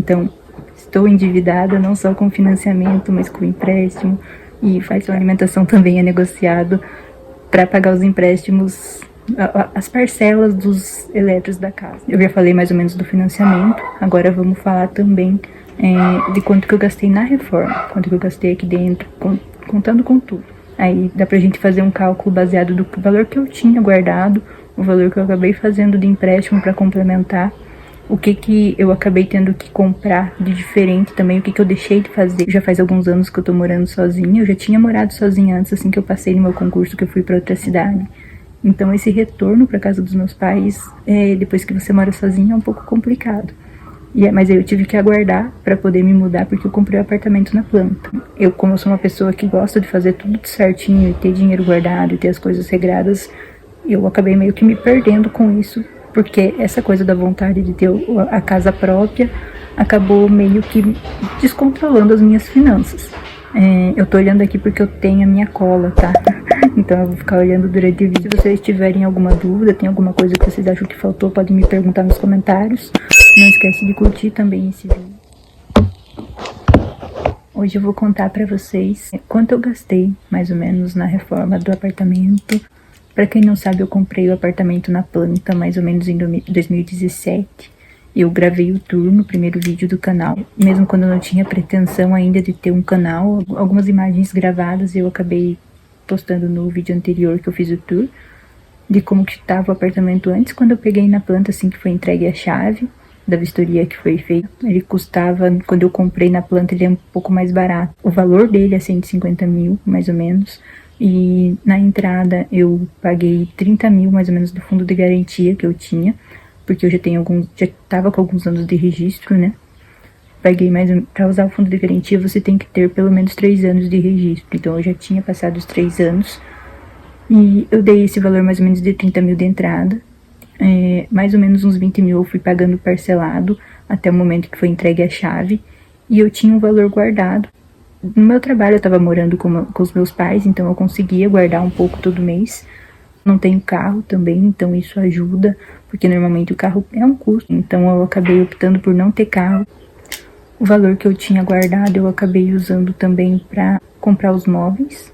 Então, estou endividada não só com financiamento, mas com empréstimo, e faz a alimentação também é negociado para pagar os empréstimos, as parcelas dos eletros da casa. Eu já falei mais ou menos do financiamento, agora vamos falar também de quanto que eu gastei na reforma, quanto que eu gastei aqui dentro, contando com tudo. Aí dá pra gente fazer um cálculo baseado do valor que eu tinha guardado, o valor que eu acabei fazendo de empréstimo para complementar, o que eu acabei tendo que comprar de diferente também, o que eu deixei de fazer. Já faz alguns anos que eu tô morando sozinha, eu já tinha morado sozinha antes, assim que eu passei no meu concurso, que eu fui pra outra cidade. Então esse retorno pra casa dos meus pais, depois que você mora sozinha, é um pouco complicado. Mas aí eu tive que aguardar para poder me mudar, porque eu comprei um apartamento na planta. Como eu sou uma pessoa que gosta de fazer tudo certinho e ter dinheiro guardado e ter as coisas regradas, eu acabei meio que me perdendo com isso, porque essa coisa da vontade de ter a casa própria acabou meio que descontrolando as minhas finanças. Eu tô olhando aqui porque eu tenho a minha cola, tá? Então eu vou ficar olhando durante o vídeo. Se vocês tiverem alguma dúvida, tem alguma coisa que vocês acham que faltou, podem me perguntar nos comentários. Não esquece de curtir também esse vídeo. Hoje eu vou contar pra vocês quanto eu gastei, mais ou menos, na reforma do apartamento. Pra quem não sabe, eu comprei o apartamento na planta, mais ou menos em 2017. Eu gravei o tour no primeiro vídeo do canal, mesmo quando eu não tinha pretensão ainda de ter um canal. Algumas imagens gravadas eu acabei postando no vídeo anterior que eu fiz o tour, de como que estava o apartamento antes, quando eu peguei na planta, assim que foi entregue a chave da vistoria que foi feita. Ele custava, quando eu comprei na planta, ele é um pouco mais barato. O valor dele é 150 mil, mais ou menos. E na entrada eu paguei 30 mil, mais ou menos, do fundo de garantia que eu tinha, porque eu já tava com alguns anos de registro, né? Paguei para usar o fundo de garantia você tem que ter pelo menos 3 anos de registro. Então eu já tinha passado os 3 anos. E eu dei esse valor mais ou menos de 30 mil de entrada. Mais ou menos uns 20 mil eu fui pagando parcelado até o momento que foi entregue a chave. E eu tinha um valor guardado. No meu trabalho eu estava morando com os meus pais, então eu conseguia guardar um pouco todo mês. Não tenho carro também, então isso ajuda, porque normalmente o carro é um custo. Então eu acabei optando por não ter carro. O valor que eu tinha guardado eu acabei usando também para comprar os móveis.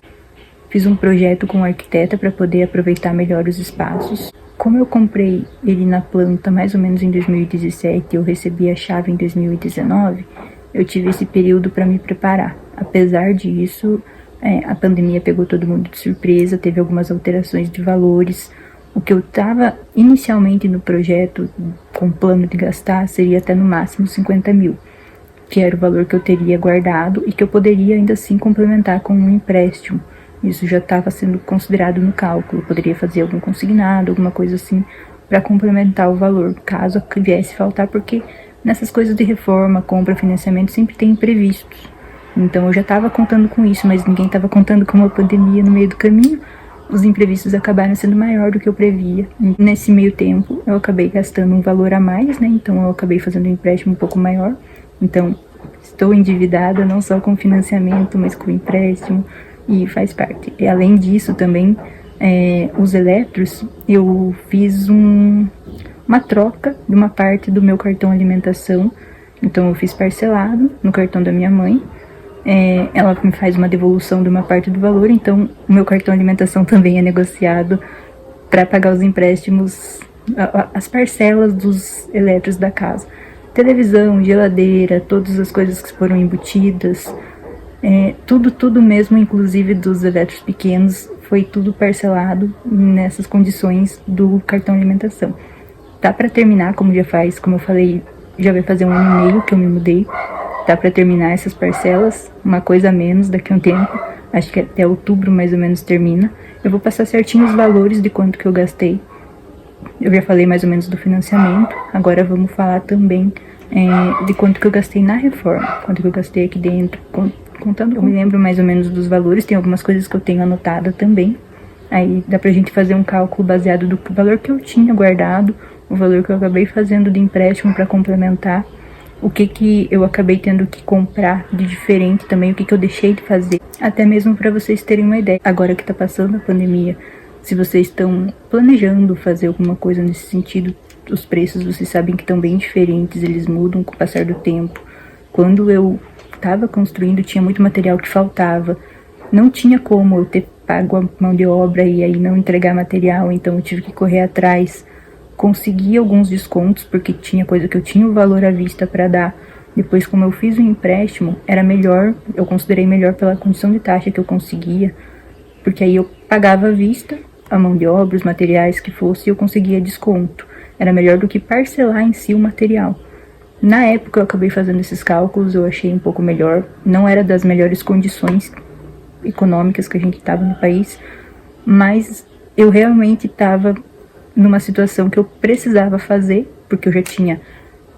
Fiz um projeto com um arquiteta para poder aproveitar melhor os espaços. Como eu comprei ele na planta mais ou menos em 2017 e eu recebi a chave em 2019, eu tive esse período para me preparar. Apesar disso, a pandemia pegou todo mundo de surpresa, teve algumas alterações de valores. O que eu estava inicialmente no projeto com plano de gastar seria até no máximo 50 mil, que era o valor que eu teria guardado e que eu poderia ainda assim complementar com um empréstimo. Isso já estava sendo considerado no cálculo, eu poderia fazer algum consignado, alguma coisa assim, para complementar o valor, caso viesse faltar, porque nessas coisas de reforma, compra, financiamento, sempre tem imprevistos. Então eu já estava contando com isso, mas ninguém estava contando com uma pandemia no meio do caminho. Os imprevistos acabaram sendo maior do que eu previa. Nesse meio tempo, eu acabei gastando um valor a mais, né? Então eu acabei fazendo um empréstimo um pouco maior. Então, estou endividada não só com financiamento, mas com empréstimo, e faz parte. E além disso também, os eletros, eu fiz uma troca de uma parte do meu cartão alimentação. Então eu fiz parcelado no cartão da minha mãe. Ela me faz uma devolução de uma parte do valor, então o meu cartão alimentação também é negociado para pagar os empréstimos, as parcelas dos eletros da casa. Televisão, geladeira, todas as coisas que foram embutidas, tudo mesmo, inclusive dos eletros pequenos, foi tudo parcelado nessas condições do cartão alimentação. Tá para terminar, como eu falei, já vai fazer 1 ano e meio que eu me mudei. Tá para terminar essas parcelas, uma coisa a menos daqui a um tempo, acho que até outubro mais ou menos termina. Eu vou passar certinho os valores de quanto que eu gastei. Eu já falei mais ou menos do financiamento, agora vamos falar também de quanto que eu gastei na reforma, quanto que eu gastei aqui dentro, contando. Eu me lembro mais ou menos dos valores, tem algumas coisas que eu tenho anotada também. Aí dá pra gente fazer um cálculo baseado do valor que eu tinha guardado, o valor que eu acabei fazendo de empréstimo para complementar, o que eu acabei tendo que comprar de diferente também, o que eu deixei de fazer, até mesmo para vocês terem uma ideia. Agora que tá passando a pandemia, se vocês estão planejando fazer alguma coisa nesse sentido, os preços vocês sabem que estão bem diferentes, eles mudam com o passar do tempo. Quando eu estava construindo, tinha muito material que faltava. Não tinha como eu ter pago a mão de obra e aí não entregar material, então eu tive que correr atrás. Consegui alguns descontos, porque tinha coisa que eu tinha o valor à vista para dar. Depois, como eu fiz o empréstimo, era melhor, eu considerei melhor pela condição de taxa que eu conseguia, porque aí eu pagava à vista, a mão de obra, os materiais que fosse, e eu conseguia desconto. Era melhor do que parcelar em si o material. Na época eu acabei fazendo esses cálculos, eu achei um pouco melhor. Não era das melhores condições econômicas que a gente estava no país, mas eu realmente estava numa situação que eu precisava fazer, porque eu já tinha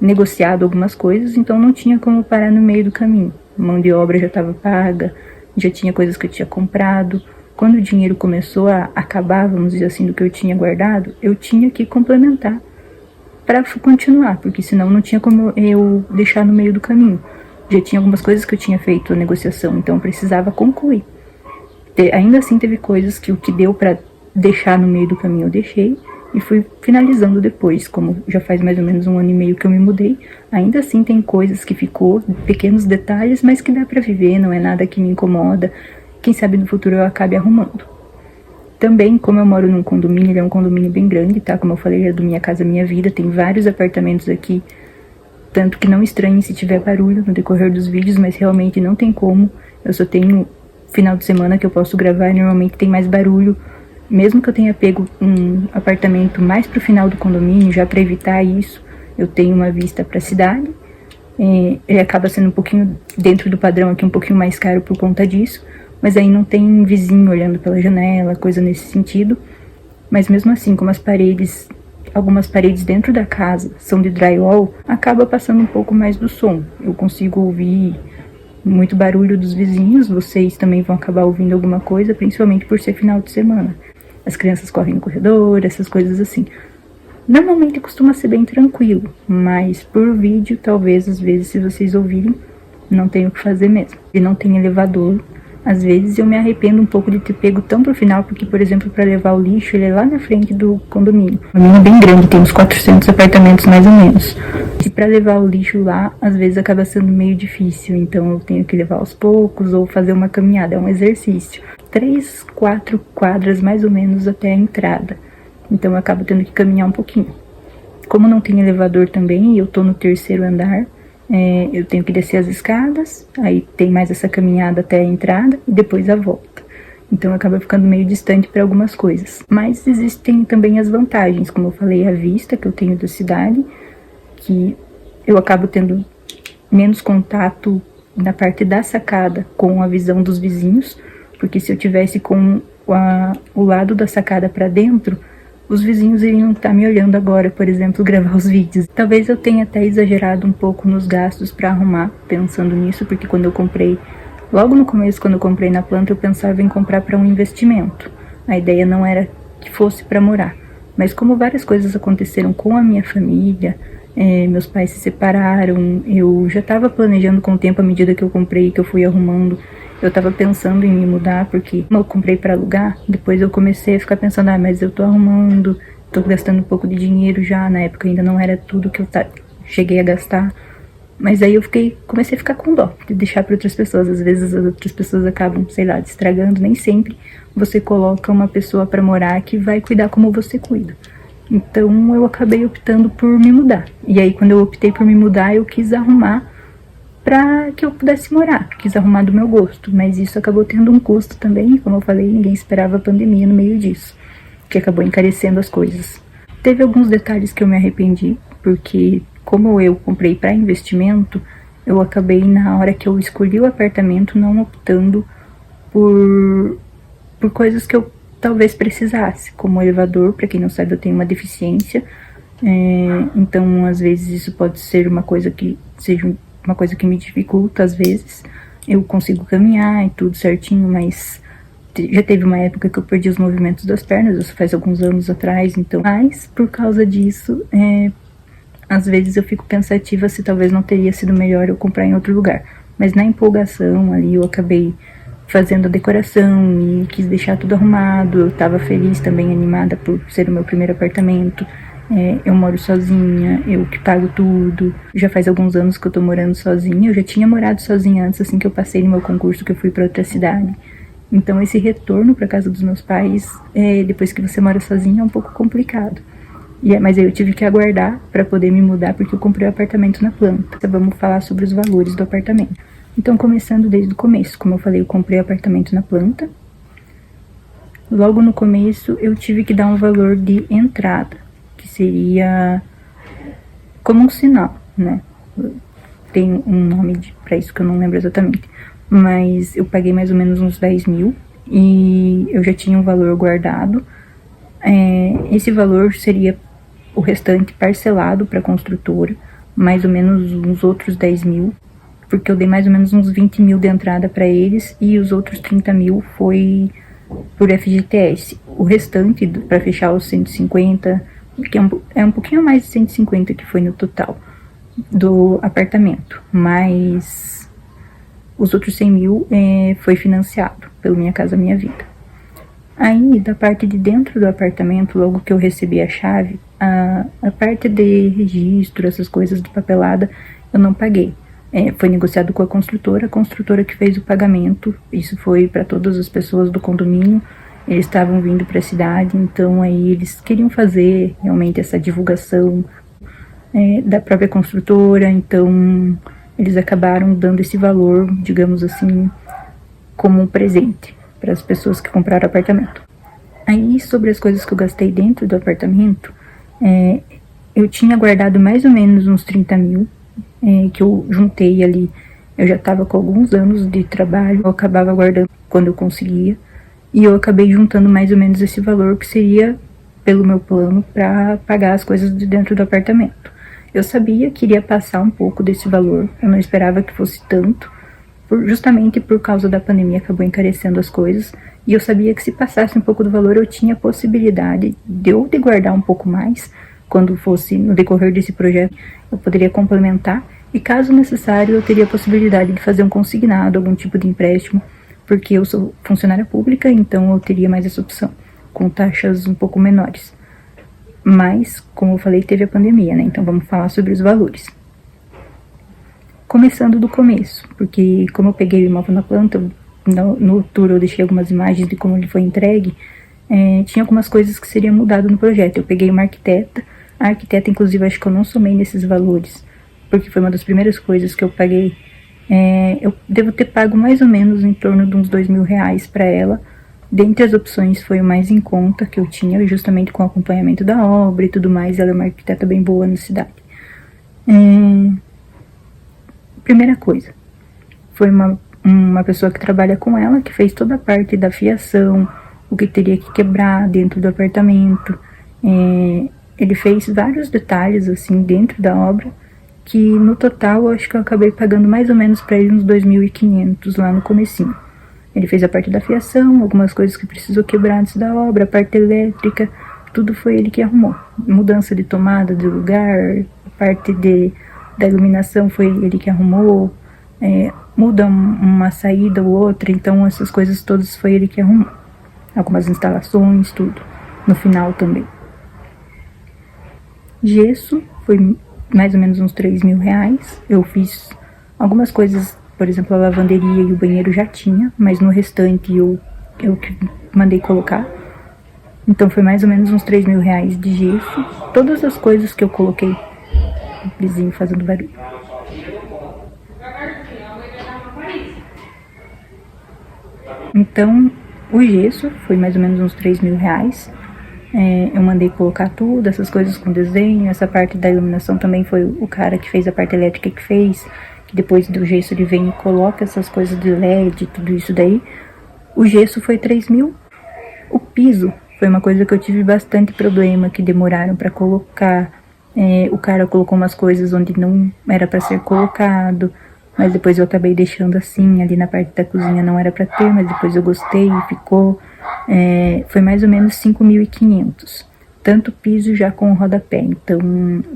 negociado algumas coisas, então não tinha como parar no meio do caminho. A mão de obra já estava paga, já tinha coisas que eu tinha comprado. Quando o dinheiro começou a acabar, vamos dizer assim, do que eu tinha guardado, eu tinha que complementar para continuar, porque senão não tinha como eu deixar no meio do caminho. Já tinha algumas coisas que eu tinha feito a negociação, então eu precisava concluir. Ainda assim teve coisas que o que deu para deixar no meio do caminho eu deixei, e fui finalizando depois, como já faz mais ou menos 1 ano e meio que eu me mudei. Ainda assim tem coisas que ficou, pequenos detalhes, mas que dá pra viver, não é nada que me incomoda. Quem sabe no futuro eu acabe arrumando. Também, como eu moro num condomínio, ele é um condomínio bem grande, tá? Como eu falei, é do Minha Casa Minha Vida, tem vários apartamentos aqui. Tanto que não estranhe se tiver barulho no decorrer dos vídeos, mas realmente não tem como. Eu só tenho final de semana que eu posso gravar, e normalmente tem mais barulho. Mesmo que eu tenha pego um apartamento mais pro final do condomínio, já para evitar isso, eu tenho uma vista para a cidade. Ele acaba sendo um pouquinho, dentro do padrão aqui, um pouquinho mais caro por conta disso, mas aí não tem vizinho olhando pela janela, coisa nesse sentido. Mas mesmo assim, como algumas paredes dentro da casa são de drywall, acaba passando um pouco mais do som. Eu consigo ouvir muito barulho dos vizinhos, vocês também vão acabar ouvindo alguma coisa, principalmente por ser final de semana. As crianças correm no corredor, essas coisas assim. Normalmente costuma ser bem tranquilo, mas por vídeo, talvez, às vezes, se vocês ouvirem, não tem o que fazer mesmo. E não tem elevador. Às vezes eu me arrependo um pouco de ter pego tão pro final, porque, por exemplo, para levar o lixo, ele é lá na frente do condomínio. O condomínio é bem grande, tem uns 400 apartamentos mais ou menos. E para levar o lixo lá, às vezes acaba sendo meio difícil, então eu tenho que levar aos poucos ou fazer uma caminhada, é um exercício. 3, 4 quadras mais ou menos até a entrada, então eu acabo tendo que caminhar um pouquinho. Como não tem elevador também, e eu tô no 3º andar, eu tenho que descer as escadas, aí tem mais essa caminhada até a entrada e depois a volta. Então acaba ficando meio distante para algumas coisas. Mas existem também as vantagens, como eu falei, a vista que eu tenho da cidade, que eu acabo tendo menos contato na parte da sacada com a visão dos vizinhos, porque se eu tivesse com o lado da sacada para dentro, os vizinhos iriam estar me olhando agora, por exemplo, gravar os vídeos. Talvez eu tenha até exagerado um pouco nos gastos para arrumar, pensando nisso, porque quando eu comprei, logo no começo, quando eu comprei na planta, eu pensava em comprar para um investimento. A ideia não era que fosse para morar. Mas como várias coisas aconteceram com a minha família, meus pais se separaram, eu já estava planejando com o tempo, à medida que eu comprei, que eu fui arrumando. Eu tava pensando em me mudar, porque como eu comprei para alugar, depois eu comecei a ficar pensando, mas eu tô arrumando, tô gastando um pouco de dinheiro já, na época ainda não era tudo que eu cheguei a gastar. Mas aí eu comecei a ficar com dó de deixar para outras pessoas. Às vezes as outras pessoas acabam, sei lá, estragando, nem sempre você coloca uma pessoa para morar que vai cuidar como você cuida. Então eu acabei optando por me mudar. E aí quando eu optei por me mudar, eu quis arrumar para que eu pudesse morar, quis arrumar do meu gosto, mas isso acabou tendo um custo também, como eu falei, ninguém esperava a pandemia no meio disso, que acabou encarecendo as coisas. Teve alguns detalhes que eu me arrependi, porque como eu comprei para investimento, eu acabei na hora que eu escolhi o apartamento não optando por coisas que eu talvez precisasse, como o elevador. Para quem não sabe, eu tenho uma deficiência, então às vezes isso pode ser uma coisa que seja uma coisa que me dificulta às vezes. Eu consigo caminhar e tudo certinho, mas já teve uma época que eu perdi os movimentos das pernas, isso faz alguns anos atrás, então. Mas por causa disso, às vezes eu fico pensativa se talvez não teria sido melhor eu comprar em outro lugar. Mas na empolgação ali eu acabei fazendo a decoração e quis deixar tudo arrumado. Eu tava feliz também, animada por ser o meu primeiro apartamento. Eu moro sozinha, eu que pago tudo. Já faz alguns anos que eu tô morando sozinha. Eu já tinha morado sozinha antes, assim que eu passei no meu concurso, que eu fui pra outra cidade. Então esse retorno pra casa dos meus pais, depois que você mora sozinha, é um pouco complicado. Mas aí eu tive que aguardar pra poder me mudar, porque eu comprei o apartamento na planta. Então vamos falar sobre os valores do apartamento. Então, começando desde o começo, como eu falei, eu comprei o apartamento na planta. Logo no começo, eu tive que dar um valor de entrada, que seria como um sinal, né? Tem um nome pra isso que eu não lembro exatamente. Mas eu paguei mais ou menos uns 10 mil e eu já tinha um valor guardado. Esse valor seria o restante parcelado para a construtora, mais ou menos uns outros 10 mil, porque eu dei mais ou menos uns 20 mil de entrada para eles e os outros 30 mil foi por FGTS. O restante, para fechar os 150, que é um pouquinho mais de 150 que foi no total do apartamento, mas os outros 100 mil foi financiado pelo Minha Casa Minha Vida. Aí, da parte de dentro do apartamento, logo que eu recebi a chave, a parte de registro, essas coisas de papelada, eu não paguei. Foi negociado com a construtora que fez o pagamento. Isso foi para todas as pessoas do condomínio. Eles estavam vindo para a cidade, então aí eles queriam fazer realmente essa divulgação da própria construtora, então eles acabaram dando esse valor, digamos assim, como um presente para as pessoas que compraram apartamento. Aí, sobre as coisas que eu gastei dentro do apartamento, eu tinha guardado mais ou menos uns 30 mil, que eu juntei ali. Eu já estava com alguns anos de trabalho, eu acabava guardando quando eu conseguia, e eu acabei juntando mais ou menos esse valor que seria, pelo meu plano, para pagar as coisas de dentro do apartamento. Eu sabia que iria passar um pouco desse valor, eu não esperava que fosse tanto, justamente por causa da pandemia acabou encarecendo as coisas, e eu sabia que se passasse um pouco do valor eu tinha a possibilidade de eu de guardar um pouco mais, quando fosse no decorrer desse projeto eu poderia complementar, e caso necessário eu teria a possibilidade de fazer um consignado, algum tipo de empréstimo, porque eu sou funcionária pública, então eu teria mais essa opção, com taxas um pouco menores. Mas, como eu falei, teve a pandemia, né? Então vamos falar sobre os valores. Começando do começo, porque como eu peguei o imóvel na planta, no tour eu deixei algumas imagens de como ele foi entregue, tinha algumas coisas que seriam mudado no projeto. Eu peguei uma arquiteta, a arquiteta inclusive acho que eu não somei nesses valores, porque foi uma das primeiras coisas que eu paguei. Eu devo ter pago mais ou menos em torno de uns 2 mil reais para ela. Dentre as opções foi o mais em conta que eu tinha, justamente com o acompanhamento da obra e tudo mais. Ela é uma arquiteta bem boa na cidade. Primeira coisa, foi uma pessoa que trabalha com ela, que fez toda a parte da fiação, o que teria que quebrar dentro do apartamento. Ele fez vários detalhes assim dentro da obra, que no total eu acho que eu acabei pagando mais ou menos para ele uns 2.500 lá no comecinho. Ele fez a parte da fiação, algumas coisas que precisou quebrar antes da obra, a parte elétrica, tudo foi ele que arrumou. Mudança de tomada de lugar, a parte da iluminação foi ele que arrumou, muda uma saída ou outra, então essas coisas todas foi ele que arrumou. Algumas instalações, tudo, no final também. Gesso foi mais ou menos uns 3 mil reais. Eu fiz algumas coisas, por exemplo, a lavanderia e o banheiro já tinha, mas no restante eu que mandei colocar. Então foi mais ou menos uns 3 mil reais de gesso. Todas as coisas que eu coloquei, vizinho fazendo barulho. Então o gesso foi mais ou menos uns 3 mil reais. Eu mandei colocar tudo, essas coisas com desenho. Essa parte da iluminação também foi o cara que fez a parte elétrica que fez, que depois do gesso ele vem e coloca essas coisas de LED, tudo isso daí. O gesso foi 3 mil. O piso foi uma coisa que eu tive bastante problema, que demoraram para colocar. O cara colocou umas coisas onde não era para ser colocado, mas depois eu acabei deixando assim, ali na parte da cozinha não era para ter, mas depois eu gostei e ficou. Foi mais ou menos 5.500, tanto piso já com o rodapé, então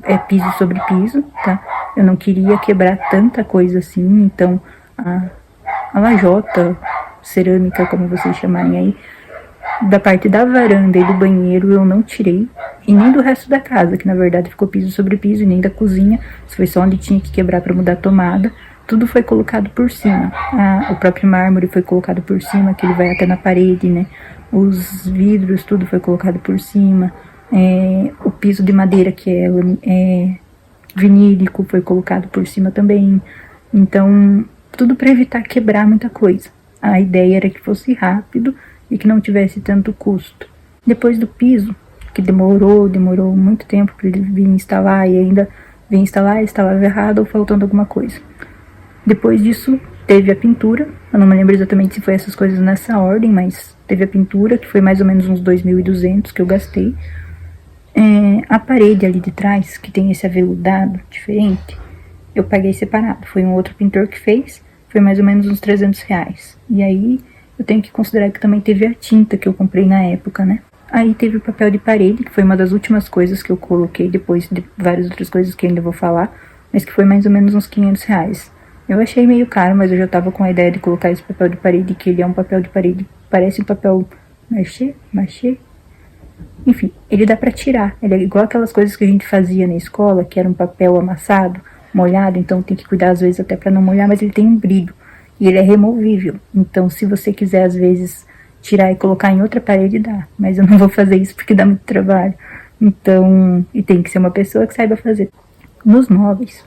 é piso sobre piso, tá? Eu não queria quebrar tanta coisa assim, então a lajota, cerâmica, como vocês chamarem aí, Da parte da varanda e do banheiro eu não tirei, e nem do resto da casa, que na verdade ficou piso sobre piso, e nem da cozinha, isso foi só onde tinha que quebrar para mudar a tomada. Tudo foi colocado por cima. O próprio mármore foi colocado por cima, que ele vai até na parede, né? Os vidros, tudo foi colocado por cima. O piso de madeira, que é vinílico, foi colocado por cima também. Então, tudo para evitar quebrar muita coisa. A ideia era que fosse rápido e que não tivesse tanto custo. Depois do piso, que demorou muito tempo para ele vir instalar, e ainda vir instalar, instalava errado ou faltando alguma coisa. Depois disso, teve a pintura. Eu não me lembro exatamente se foi essas coisas nessa ordem, mas teve a pintura, que foi mais ou menos uns 2.200 que eu gastei. A parede ali de trás, que tem esse aveludado diferente, eu paguei separado. Foi um outro pintor que fez, foi mais ou menos uns R$300. E aí, eu tenho que considerar que também teve a tinta que eu comprei na época, né? Aí teve o papel de parede, que foi uma das últimas coisas que eu coloquei, depois de várias outras coisas que ainda vou falar, mas que foi mais ou menos uns R$500. Eu achei meio caro, mas eu já tava com a ideia de colocar esse papel de parede, que ele é um papel de parede, parece um papel machê. Enfim, ele dá pra tirar. Ele é igual aquelas coisas que a gente fazia na escola, que era um papel amassado, molhado, então tem que cuidar às vezes até pra não molhar, mas ele tem um brilho. E ele é removível. Então, se você quiser, às vezes, tirar e colocar em outra parede, dá. Mas eu não vou fazer isso porque dá muito trabalho. Então, e tem que ser uma pessoa que saiba fazer. Nos móveis,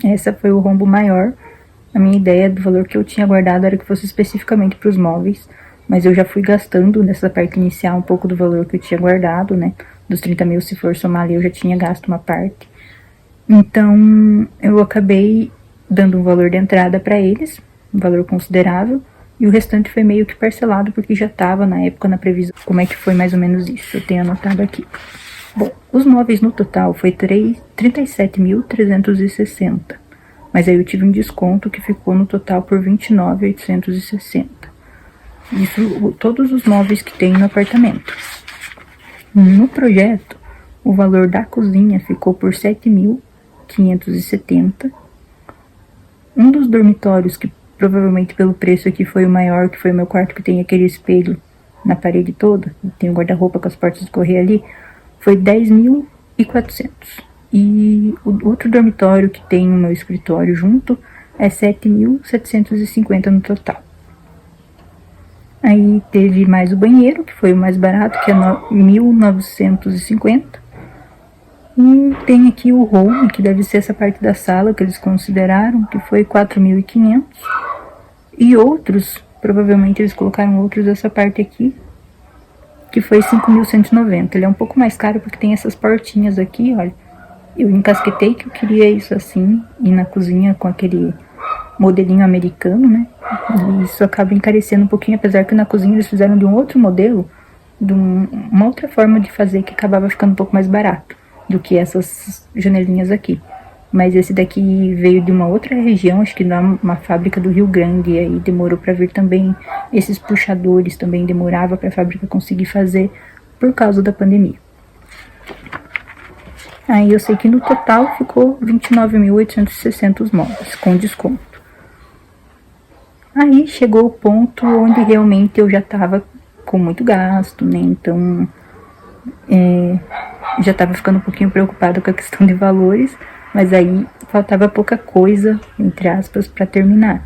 essa foi o rombo maior. A minha ideia do valor que eu tinha guardado era que fosse especificamente para os móveis, mas eu já fui gastando nessa parte inicial um pouco do valor que eu tinha guardado, né? Dos 30 mil, se for somar ali, eu já tinha gasto uma parte. Então, eu acabei dando um valor de entrada para eles, um valor considerável, e o restante foi meio que parcelado, porque já estava na época na previsão. Como é que foi mais ou menos isso? Eu tenho anotado aqui. Bom, os móveis no total foi 37.360, mas aí eu tive um desconto que ficou no total por 29.860. Isso, todos os móveis que tem no apartamento. No projeto, o valor da cozinha ficou por 7.570. Um dos dormitórios, que provavelmente pelo preço aqui foi o maior, que foi o meu quarto, que tem aquele espelho na parede toda, tem um guarda-roupa com as portas de correr ali, foi 10.400. E o outro dormitório que tem o meu escritório junto é 7.750 no total. Aí teve mais o banheiro, que foi o mais barato, que é 1.950. E tem aqui o hall, que deve ser essa parte da sala que eles consideraram, que foi 4.500. E outros, provavelmente eles colocaram outros dessa parte aqui, que foi 5.190. Ele é um pouco mais caro porque tem essas portinhas aqui, olha. Eu encasquetei que eu queria isso assim, e na cozinha com aquele modelinho americano, né? E isso acaba encarecendo um pouquinho, apesar que na cozinha eles fizeram de um outro modelo, de uma outra forma de fazer que acabava ficando um pouco mais barato do que essas janelinhas aqui. Mas esse daqui veio de uma outra região, acho que de uma fábrica do Rio Grande, e aí demorou para vir também. Esses puxadores também demorava para a fábrica conseguir fazer por causa da pandemia. Aí eu sei que no total ficou 29.860 os móveis, com desconto. Aí chegou o ponto onde realmente eu já estava com muito gasto, né? Então, já estava ficando um pouquinho preocupada com a questão de valores, mas aí faltava pouca coisa, entre aspas, para terminar.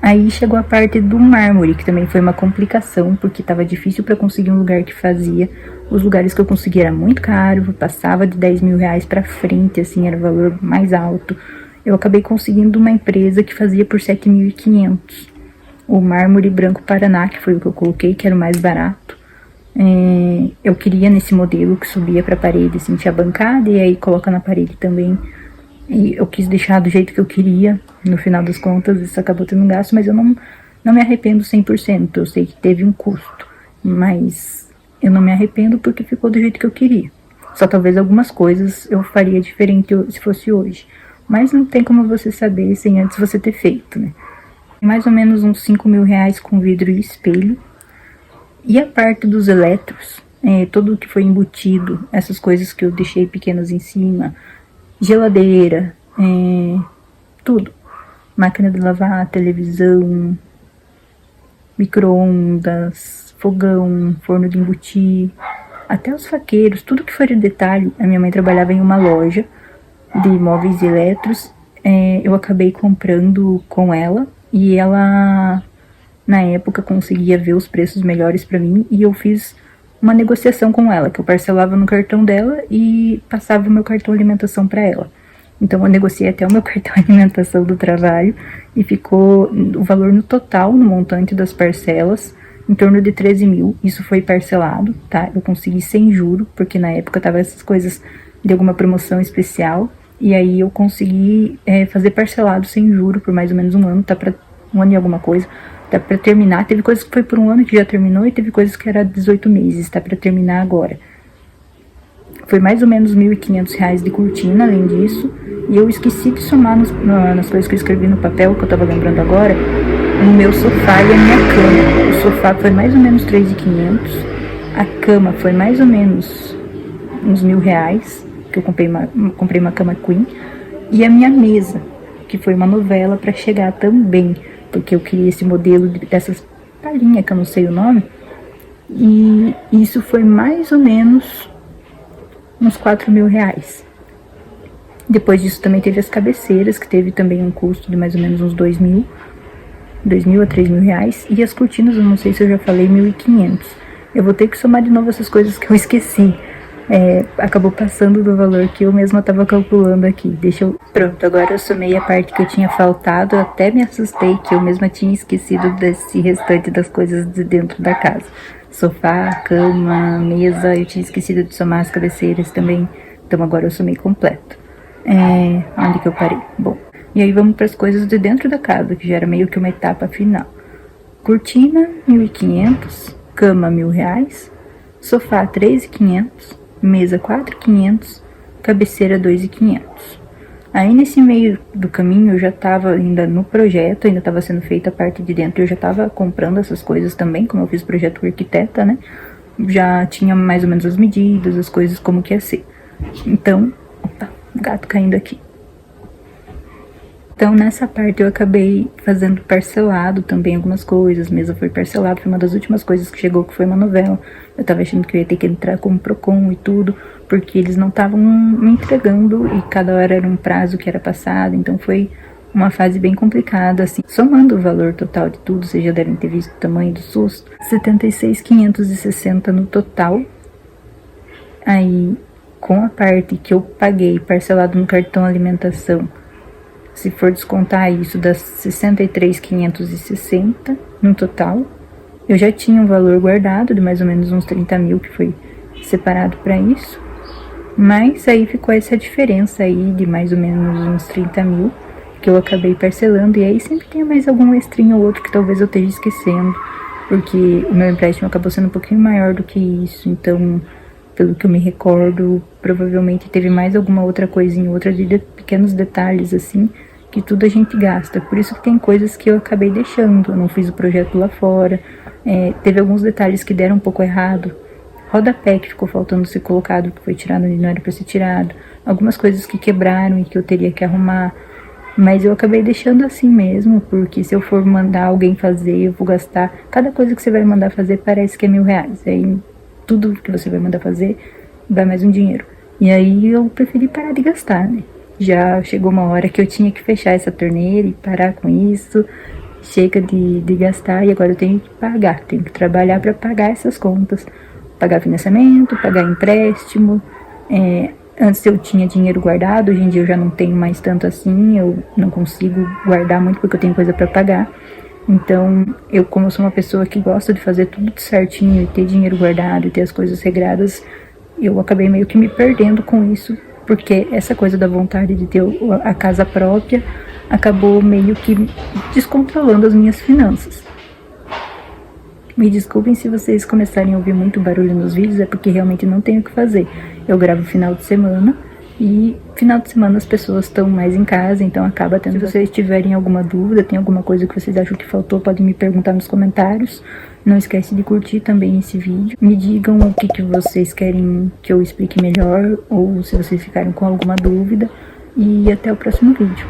Aí chegou a parte do mármore, que também foi uma complicação, porque estava difícil para conseguir um lugar que fazia. Os lugares que eu consegui era muito caro, passava de 10 mil reais para frente, assim, era o valor mais alto. Eu acabei conseguindo uma empresa que fazia por 7.500. O mármore branco Paraná, que foi o que eu coloquei, que era o mais barato. Eu queria nesse modelo que subia para a parede, assim, tinha bancada e aí coloca na parede também. E eu quis deixar do jeito que eu queria. No final das contas, isso acabou tendo um gasto, mas eu não me arrependo 100%. Eu sei que teve um custo, mas eu não me arrependo porque ficou do jeito que eu queria. Só talvez algumas coisas eu faria diferente se fosse hoje. Mas não tem como você saber sem antes você ter feito, né? Mais ou menos uns 5 mil reais com vidro e espelho. E a parte dos eletros, tudo que foi embutido, essas coisas que eu deixei pequenas em cima, geladeira, tudo. Máquina de lavar, televisão, micro-ondas, fogão, forno de embutir, até os faqueiros, tudo que for de detalhe. A minha mãe trabalhava em uma loja de móveis e eletros, eu acabei comprando com ela, e ela, na época, conseguia ver os preços melhores pra mim, e eu fiz uma negociação com ela, que eu parcelava no cartão dela e passava o meu cartão alimentação pra ela. Então eu negociei até o meu cartão alimentação do trabalho, e ficou o valor no total, no montante das parcelas, em torno de 13 mil. Isso foi parcelado, tá? Eu consegui sem juro, porque na época tava essas coisas de alguma promoção especial, e aí eu consegui fazer parcelado sem juro por mais ou menos um ano, tá? Pra um ano e alguma coisa, tá pra terminar. Teve coisas que foi por um ano que já terminou, e teve coisas que era 18 meses, tá pra terminar agora. Foi mais ou menos R$1.500 de cortina, além disso. E eu esqueci de somar nas coisas que eu escrevi no papel, que eu tava lembrando agora, o meu sofá e a minha cama. O sofá foi mais ou menos R$3.500. A cama foi mais ou menos uns R$1.000, que eu comprei uma cama queen. E a minha mesa, que foi uma novela pra chegar também, porque eu queria esse modelo dessas palhinhas, que eu não sei o nome. E isso foi mais ou menos uns R$4.000. Depois disso também teve as cabeceiras, que teve também um custo de mais ou menos uns R$2.000 a R$3.000. E as cortinas, eu não sei se eu já falei, R$1.500. Eu vou ter que somar de novo essas coisas que eu esqueci. Acabou passando do valor que eu mesma estava calculando aqui. Pronto, agora eu somei a parte que eu tinha faltado. Eu até me assustei que eu mesma tinha esquecido desse restante das coisas de dentro da casa. Sofá, cama, mesa, eu tinha esquecido de somar as cabeceiras também. Então agora eu somei completo. Onde que eu parei? Bom, e aí vamos para as coisas de dentro da casa, que já era meio que uma etapa final. Cortina, R$1.500, cama, R$1.000, sofá, R$3.500, mesa, R$4.500, cabeceira, R$2.500. Aí nesse meio do caminho eu já estava ainda no projeto, ainda estava sendo feita a parte de dentro, eu já estava comprando essas coisas também, como eu fiz projeto com arquiteta, né? Já tinha mais ou menos as medidas, as coisas como que ia ser. Então, opa, gato caindo aqui. Então nessa parte eu acabei fazendo parcelado também algumas coisas, mesa foi parcelado, foi uma das últimas coisas que chegou, que foi uma novela. Eu tava achando que eu ia ter que entrar com o Procon e tudo, porque eles não estavam me entregando e cada hora era um prazo que era passado, então foi uma fase bem complicada, assim. Somando o valor total de tudo, vocês já devem ter visto o tamanho do susto, 76.560 no total. Aí, com a parte que eu paguei parcelado no cartão alimentação, se for descontar isso, dá 63.560 no total. Eu já tinha um valor guardado de mais ou menos uns 30 mil que foi separado para isso. Mas aí ficou essa diferença aí de mais ou menos uns 30 mil que eu acabei parcelando. E aí sempre tem mais algum extrinho ou outro que talvez eu esteja esquecendo, porque o meu empréstimo acabou sendo um pouquinho maior do que isso. Então, pelo que eu me recordo, provavelmente teve mais alguma outra coisinha, outra de pequenos detalhes assim, que tudo a gente gasta. Por isso que tem coisas que eu acabei deixando. Eu não fiz o projeto lá fora. Teve alguns detalhes que deram um pouco errado. Rodapé que ficou faltando ser colocado, que foi tirado onde não era para ser tirado. Algumas coisas que quebraram e que eu teria que arrumar. Mas eu acabei deixando assim mesmo, porque se eu for mandar alguém fazer, eu vou gastar. Cada coisa que você vai mandar fazer parece que é R$1.000. Aí tudo que você vai mandar fazer vai mais um dinheiro. E aí eu preferi parar de gastar, né? Já chegou uma hora que eu tinha que fechar essa torneira e parar com isso. Chega de gastar e agora eu tenho que pagar. Tenho que trabalhar para pagar essas contas. Pagar financiamento, pagar empréstimo. Antes eu tinha dinheiro guardado, hoje em dia eu já não tenho mais tanto assim. Eu não consigo guardar muito porque eu tenho coisa para pagar. Então, como eu sou uma pessoa que gosta de fazer tudo certinho e ter dinheiro guardado e ter as coisas regradas, eu acabei meio que me perdendo com isso, porque essa coisa da vontade de ter a casa própria acabou meio que descontrolando as minhas finanças. Me desculpem se vocês começarem a ouvir muito barulho nos vídeos, é porque realmente não tenho o que fazer. Eu gravo final de semana e final de semana as pessoas estão mais em casa, então acaba tendo. Se vocês tiverem alguma dúvida, tem alguma coisa que vocês acham que faltou, podem me perguntar nos comentários. Não esquece de curtir também esse vídeo. Me digam o que vocês querem que eu explique melhor, ou se vocês ficarem com alguma dúvida. E até o próximo vídeo.